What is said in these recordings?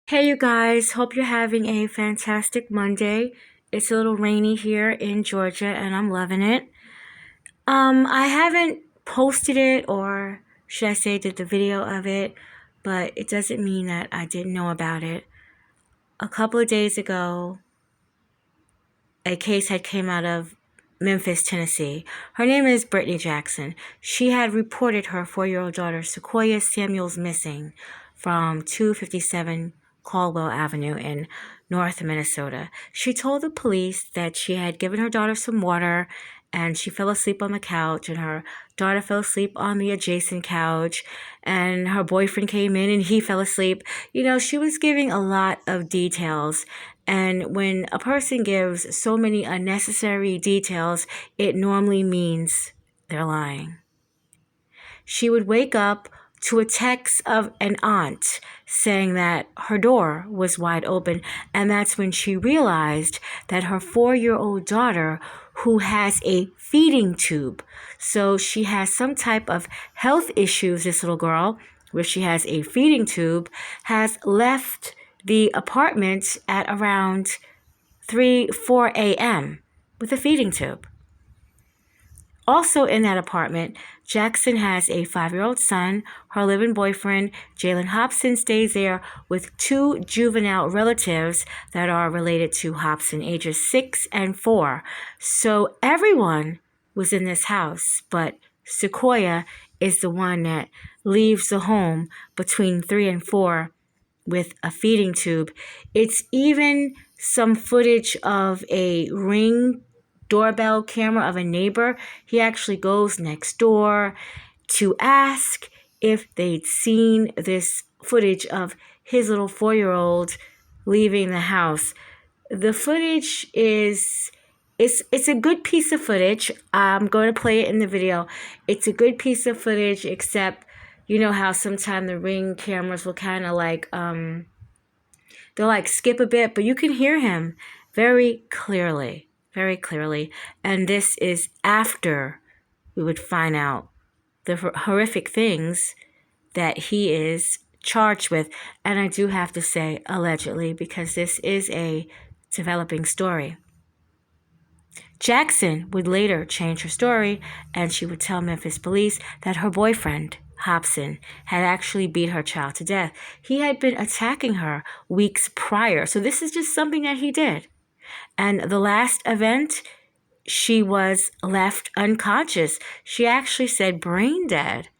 Hey, you guys, hope you're having a fantastic Monday. It's a little rainy here in Georgia and I'm loving it. I haven't posted it, or should I say did the video of it, but it doesn't mean that I didn't know about it. A couple of days ago, a case had came out of Memphis, Tennessee. Her name is Brittany Jackson. She had reported her 4-year-old daughter, Sequoia Samuels, missing from 257 Caldwell Avenue in North Minnesota. She told the police that she had given her daughter some water and she fell asleep on the couch, and her daughter fell asleep on the adjacent couch, and her boyfriend came in and he fell asleep. She was giving a lot of details, and when a person gives so many unnecessary details, it normally means they're lying. She would wake up to a text of an aunt saying that her door was wide open, and that's when she realized that her 4-year-old daughter, who has a feeding tube, so she has some type of health issues, this little girl, where she has a feeding tube, has left the apartment at around 4 a.m. with a feeding tube. Also in that apartment, Jackson has a 5-year-old son. Her live-in boyfriend, Jalen Hobson, stays there with 2 juvenile relatives that are related to Hobson, ages 6 and 4. So everyone was in this house, but Sequoia is the one that leaves the home between 3 and 4 with a feeding tube. It's even some footage of a Ring doorbell camera of a neighbor. He actually goes next door to ask if they'd seen this footage of his little 4-year-old leaving the house. The footage is it's a good piece of footage. I'm going to play it in the video. It's a good piece of footage, except you know how sometimes the Ring cameras will kind of they'll skip a bit, but you can hear him very clearly, very clearly. And this is after we would find out the horrific things that he is charged with. And I do have to say allegedly, because this is a developing story. Jackson would later change her story, and she would tell Memphis police that her boyfriend, Hobson, had actually beat her child to death. He had been attacking her weeks prior, so this is just something that he did. And the last event, she was left unconscious. She actually said brain dead.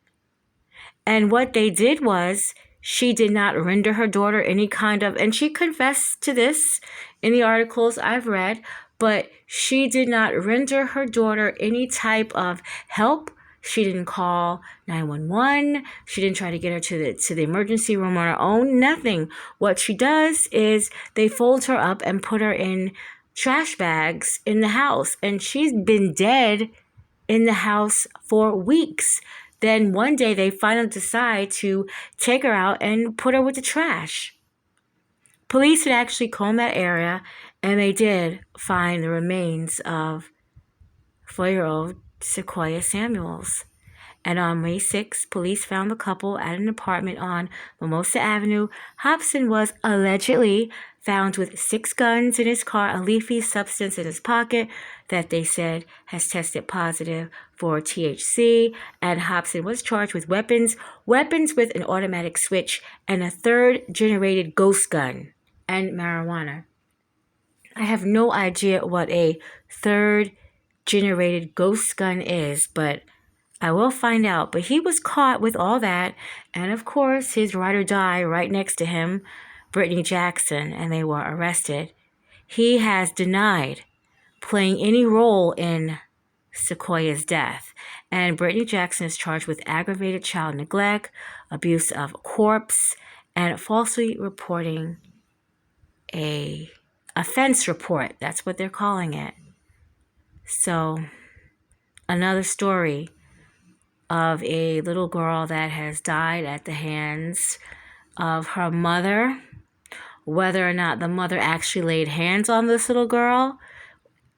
And what they did was, she did not render her daughter any kind of, and she confessed to this in the articles I've read, but she did not render her daughter any type of help. She didn't call 911. She didn't try to get her to the emergency room on her own. Nothing. What she does is they fold her up and put her in trash bags in the house, and she's been dead in the house for weeks. Then one day they finally decide to take her out and put her with the trash. Police had actually combed that area, and they did find the remains of 4-year-old Sequoia Samuels. And on May 6th, police found the couple at an apartment on Mimosa Avenue. Hobson was allegedly found with 6 guns in his car, a leafy substance in his pocket that they said has tested positive for THC. And Hobson was charged with weapons with an automatic switch, and a 3rd-generated ghost gun, and marijuana. I have no idea what a 3rd-generated ghost gun is, but I will find out. But he was caught with all that, and of course his ride or die right next to him, Brittany Jackson, and they were arrested. He has denied playing any role in Sequoia's death, and Brittany Jackson is charged with aggravated child neglect, abuse of corpse, and falsely reporting a offense report. That's what they're calling it. So, another story of a little girl that has died at the hands of her mother. Whether or not the mother actually laid hands on this little girl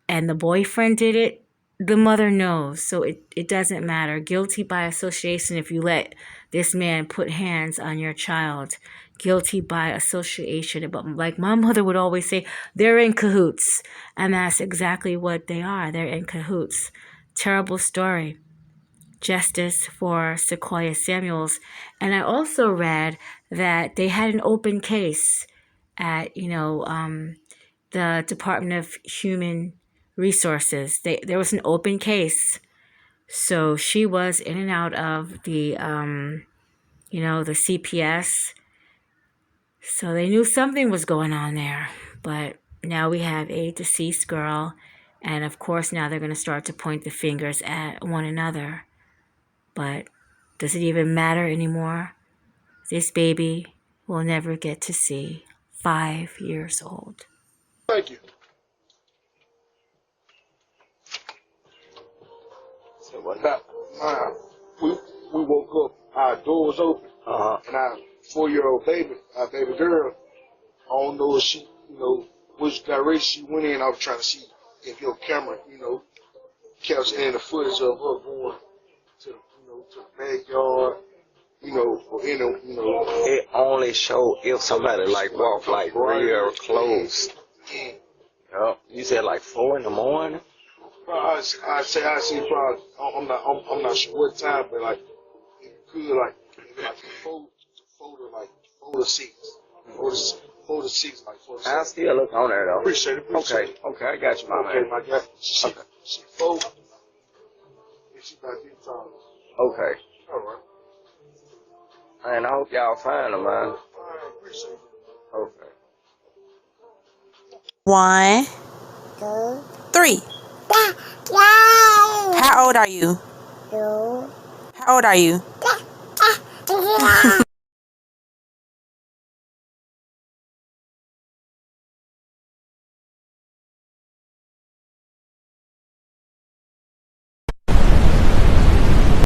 and the boyfriend did it, the mother knows. So it doesn't matter. Guilty by association if you let this man put hands on your child. guilty by association. But like my mother would always say, they're in cahoots. And that's exactly what they are. They're in cahoots. Terrible story. Justice for Sequoia Samuels. And I also read that they had an open case at, the Department of Human Resources. There was an open case. So she was in and out of the CPS. So they knew something was going on there. But now we have a deceased girl. And of course, now they're going to start to point the fingers at one another. But does it even matter anymore? This baby will never get to see 5 years old. Thank you. So what happened? We woke up, our door was open, and our 4-year-old baby, our baby girl, I don't know if she, which direction she went in. I was trying to see if your camera, captured any of the footage of her going to, to the backyard, or in the, It only showed if somebody like walked like real close. Yeah. Yep. You said like 4 in the morning. I see probably. I'm not sure what time, but like it could like 4 to 6, 4 to 6, like 4 to 6. I'll still look on there though. Appreciate it. Okay, I got you, my man. Okay, my guy. She 4. And she about this time. Okay. All right. And I hope y'all find them, man. All right, appreciate it. Okay. 1, 2, 3. How old are you? How old are you?